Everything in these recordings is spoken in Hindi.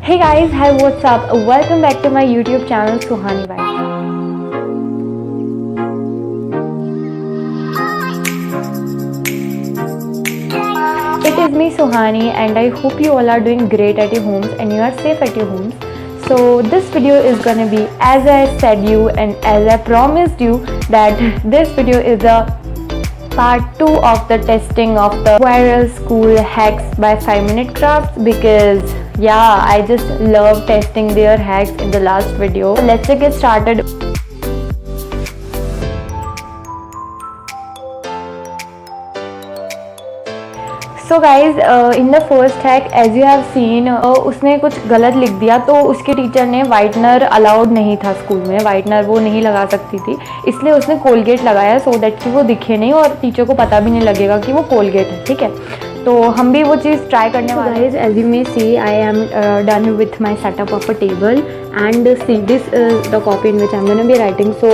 Hey guys, hi, what's up? Welcome back to my YouTube channel Suhani Vibes. It is me Suhani and I hope you all are doing great at your homes and you are safe at your homes. So this video is gonna be, as I said you and as I promised you, that this video is the part 2 of the testing of the viral school hacks by 5-Minute Crafts, because yeah, I just love testing their hacks in the last video. So let's get started. So guys in the first hack, as you have seen, उसने कुछ गलत लिख दिया, तो उसके टीचर ने वाइटनर अलाउड नहीं था स्कूल में, वाइटनर वो नहीं लगा सकती थी, इसलिए उसने कोलगेट लगाया सो दैट कि वो दिखे नहीं और टीचर को पता भी नहीं लगेगा कि वो कोलगेट है, ठीक है। तो हम भी वो चीज़ ट्राई करने वाले हैं। As you may see, I am done with my setup of a table and see this the copy in which I am gonna be writing. So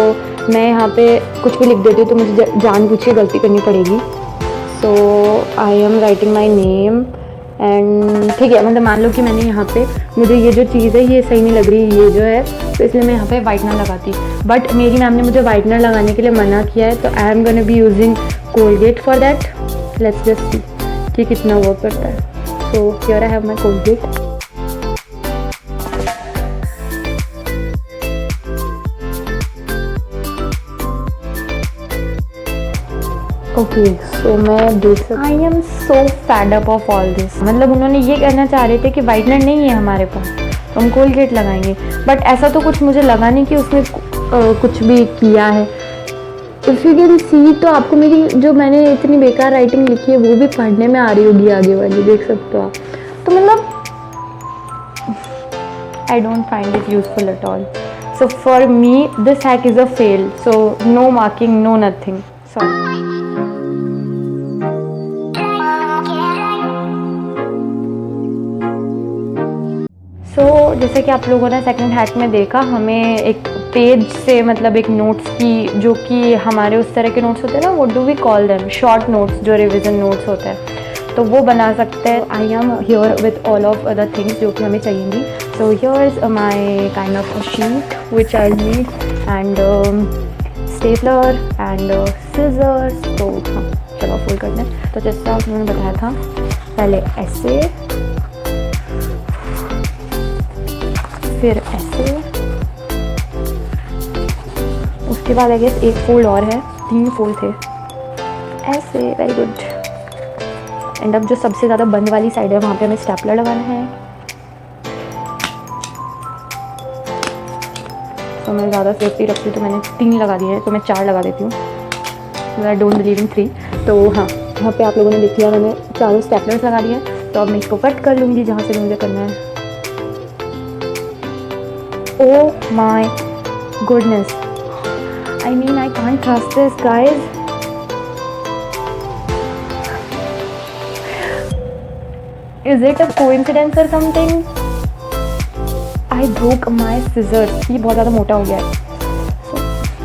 मैं यहाँ पे कुछ भी लिख देती हूँ तो मुझे जानबूझ के गलती करनी पड़ेगी। So I am writing my name and ठीक है, मतलब मान लो कि मैंने यहाँ पे, मुझे ये जो चीज़ है ये सही नहीं लग रही, ये जो है, तो इसलिए मैं यहाँ पे वाइटनर लगाती, बट मेरी मैम ने मुझे वाइटनर लगाने के लिए मना किया है, तो I am gonna be using Colgate for that. Let's just see कि कितना वर्क करता है। So here I have my Colgate. Okay, so मैं देख सकती, I am so fed up of all this. मतलब उन्होंने ये कहना चाह रहे थे कि वाइटनर नहीं है हमारे पास तो हम कोलगेट लगाएंगे, बट ऐसा तो कुछ मुझे लगा नहीं कि उसने कुछ भी किया है। इफ यू कैन सी, तो आपको मेरी जो मैंने इतनी बेकार राइटिंग लिखी है वो भी पढ़ने में आ रही होगी आगे वाली, देख सकते हो आप। तो मतलब I don't find it useful at all. So for me this hack is a fail, so no marking, no nothing, sorry. जैसे कि आप लोगों ने सेकंड हैक में देखा, हमें एक पेज से, मतलब एक नोट्स की, जो कि हमारे उस तरह के नोट्स होते हैं ना, what do we call them, short notes, जो रिवीजन नोट्स होते हैं, तो वो बना सकते हैं। I am here with all of other things जो कि हमें चाहिएंगी। So here is my kind of a sheet which I need and stapler and scissors. तो हाँ, चलो फोल्ड करते हैं। तो जैसा उन्होंने बताया था, पहले ऐसे, फिर ऐसे, उसके बाद आई गेस एक फोल्ड और है, 3 फोल्ड थे, ऐसे, वेरी गुड। एंड अब जो सबसे ज़्यादा बंद वाली साइड है वहाँ पे हमें स्टेपलर लगाना है। तो मैं ज़्यादा सेफ्टी रखती हूँ तो मैंने 3 लगा दिए हैं, तो मैं 4 लगा देती हूँ। I don't believe in 3। तो हाँ, यहाँ पे आप लोगों ने देख लिया, मैंने 4 स्टेपलर्स लगा दिए हैं। तो अब मैं इसको कट कर लूँगी जहाँ से मुझे करना है। Oh my goodness, I mean I can't trust this, guys. Is it a coincidence or something? I broke my scissors. ये बहुत ज़्यादा मोटा हो गया है।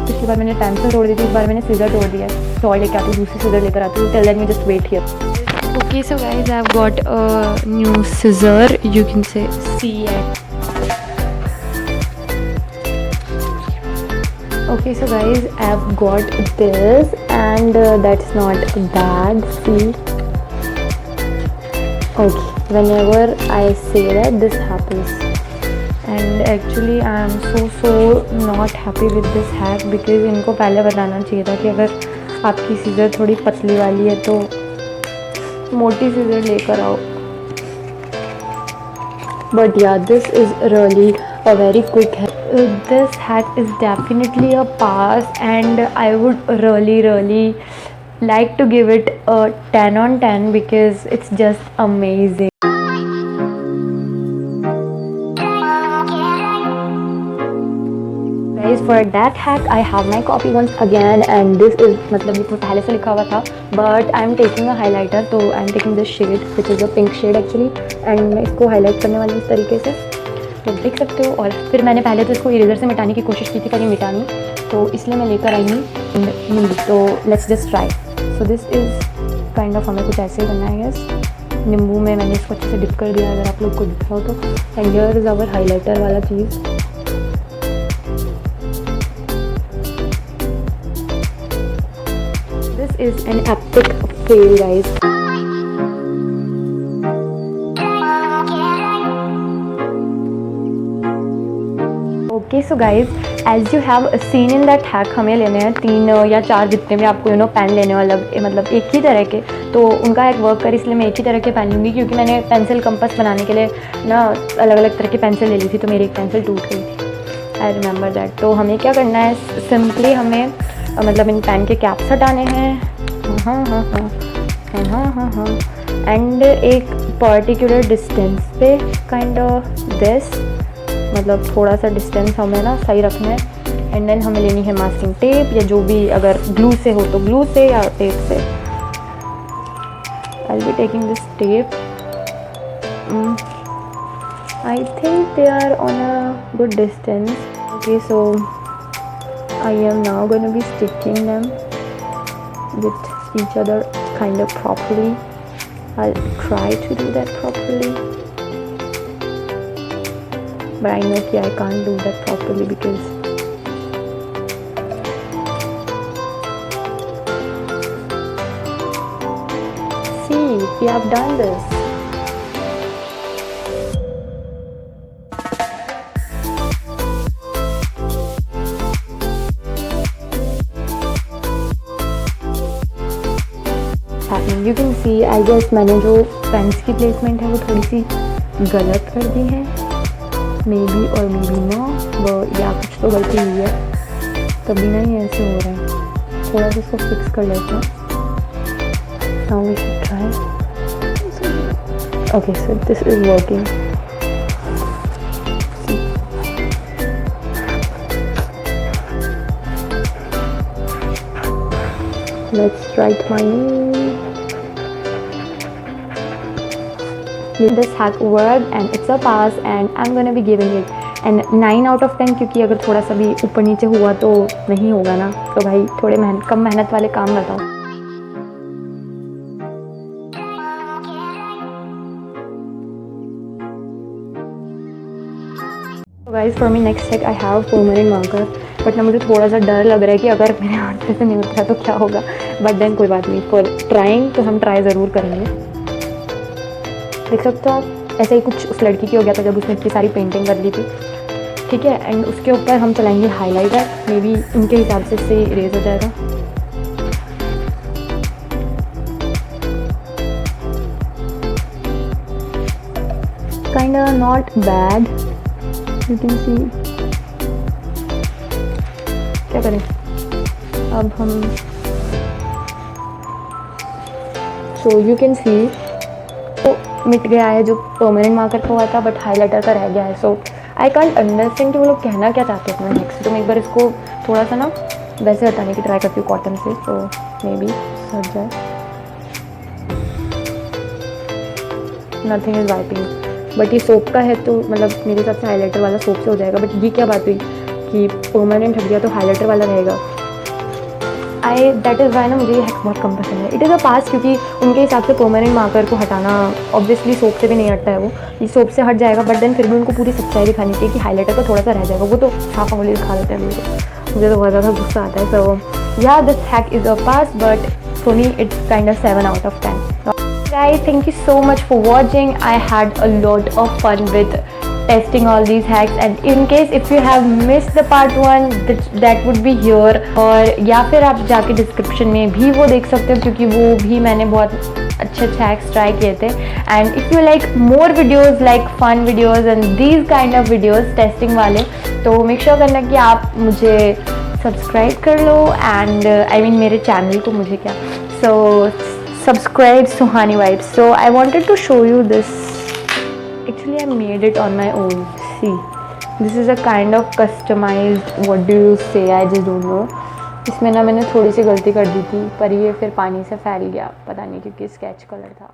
पिछली बार मैंने पेंसिल तोड़ दी थी, इस बार मैंने सीजर तोड़ दिया है। तो और लेके आती हूँ, दूसरी सीजर लेकर आती हूँ। Till then you just wait here. Okay, so guys, I've got a new scissor. You can see it. Okay, so guys, I've got this and that's not bad, see. Okay, whenever I say that, this happens, and actually I am so not happy with this hack, because इनको पहले बताना चाहिए था कि अगर आपकी सीजर थोड़ी पतली वाली है तो मोटी सीजर लेकर आओ। But yeah, this is really a very quick hack. This hack is definitely a pass, and I would really like to give it a 10 on 10 because it's just amazing. Guys, for that hack I have my copy once again, and this is, मतलब ये तो पहले से लिखा हुआ था, but I am taking a highlighter, तो I am taking this shade which is a pink shade actually, and मैं इसको हाईलाइट करने वाली हूँ इस तरीके से, तो देख सकते हो। और फिर मैंने पहले तो इसको इरेजर से मिटाने की कोशिश की थी, पर ये मिटा नहीं, तो इसलिए मैं लेकर आई हूँ नींबू। तो let's just try. So this is kind of, हमें कुछ ऐसे ही करना है, नींबू में मैंने इसको अच्छे से डिप कर दिया, अगर आप लोग को दिख रहा हो तो। And here is our highlighter वाला चीज़। This is an epic fail guys. Okay so guys, as you have seen in that hack, हमें लेने हैं 3 या 4 जितने भी आपको पेन लेने वाला, मतलब एक ही तरह के, तो उनका हैक वर्क कर, इसलिए मैं एक ही तरह के पेन लूँगी, क्योंकि मैंने पेंसिल कंपास बनाने के लिए ना अलग अलग तरह की पेंसिल ले ली थी, तो मेरी एक पेंसिल टूट गई थी, आई रिमेंबर दैट। तो हमें क्या करना है, सिंपली हमें मतलब इन पेन के कैप्स हटाने हैं, हाँ, एंड एक पर्टिकुलर डिस्टेंस पे काइंड ऑफ दिस, मतलब थोड़ा सा डिस्टेंस हमें ना सही रखना है। एंड देन हमें लेनी है मास्किंग टेप, या जो भी, अगर ग्लू से हो तो ग्लू से या टेप से। I will be taking this tape, I think they are on a good distance. Okay, so I am now going to be sticking them with each other kind of properly. I will try to do that properly, but I know that I can't do that properly because see, we have done this. Happening. You can see, I guess मैंने जो पेन्स की प्लेसमेंट है वो थोड़ी सी गलत कर दी है, मे बी और मे बी नो, वो या कुछ तो गलती हुई है, तभी ना ये ऐसे हो रहा है। थोड़ा सा इसको फिक्स कर लेते हैं। Now we should try. Okay, so this is working. Let's write my name. This hack worked and it's a pass and I'm gonna be giving it and 9 out of 10, क्योंकि अगर थोड़ा सा भी ऊपर नीचे हुआ तो नहीं होगा ना, तो भाई थोड़े कम मेहनत वाले काम बताओ। Guys, for me next hack I have permanent marker, but ना मुझे थोड़ा सा डर लग रहा है कि अगर मेरे हाथ से नहीं उतरा तो क्या होगा, बट देन कोई बात नहीं, फॉर ट्राइंग तो हम ट्राई ज़रूर करेंगे। देख सकते हो आप, ऐसे ही कुछ उस लड़की की हो गया था जब उसने इतनी सारी पेंटिंग कर ली थी, ठीक है। एंड उसके ऊपर हम चलाएंगे हाइलाइटर, मे बी उनके हिसाब से इससे इरेज हो जाएगा। Kind of not bad, you can see. क्या करें अब हम, सो यू कैन सी मिट गया है जो परमानेंट मार्कर का हुआ था, बट हाइलाइटर का रह गया है। सो आई कांट अंडरस्टैंड कि वो लोग कहना क्या चाहते हैं अपने नेक्स्ट। तो मैं एक बार इसको थोड़ा सा ना वैसे हटाने की ट्राई करती हूँ कॉटन से, तो मे बी हट जाए। नथिंग इज़ वाइपिंग, बट ये सोप का है तो मतलब मेरे हिसाब से हाइलाइटर वाला सोप से हो जाएगा। बट ये क्या बात हुई कि परमानेंट हट गया तो हाइलाइटर वाला रहेगा। दैट इज़ वाई ना मुझे ये हैक बहुत कम पसंद है। इट इज़ अ पास, क्योंकि उनके हिसाब से परमानेंट मार्कर को हटाना ऑब्वियसली सोप से भी नहीं हटता है, वो ये सोप से हट जाएगा, बट देन फिर भी उनको पूरी सच्चाई दिखानी चाहिए कि हाइलाइटर का थोड़ा सा रह जाएगा। वो तो छाप अंगुली दिखा देते हैं मुझे तो बहुत ज़्यादा गुस्सा आता है। सो या this hack is a pass, but for me it's kind of 7 out of 10. Guys, thank you so much for watching. I had a lot of fun with testing all these hacks, and in case if you have missed the part 1, that would be here, और या फिर आप जाके डिस्क्रिप्शन में भी वो देख सकते हो, क्योंकि वो भी मैंने बहुत अच्छे हैक्स ट्राई किए थे। And if you like more videos like fun videos and these kind of videos testing वाले, तो मेक श्योर करना कि आप मुझे सब्सक्राइब कर लो, एंड आई मीन मेरे चैनल को, मुझे क्या, सो subscribe Suhani Vibes. So I wanted to show you this. Actually I made it on my own. See, this is a kind of customized, what do you say, I just don't know. इसमें ना मैंने थोड़ी सी गलती कर दी थी, पर ये फिर पानी से फैल गया, पता नहीं क्योंकि स्केच कलर था।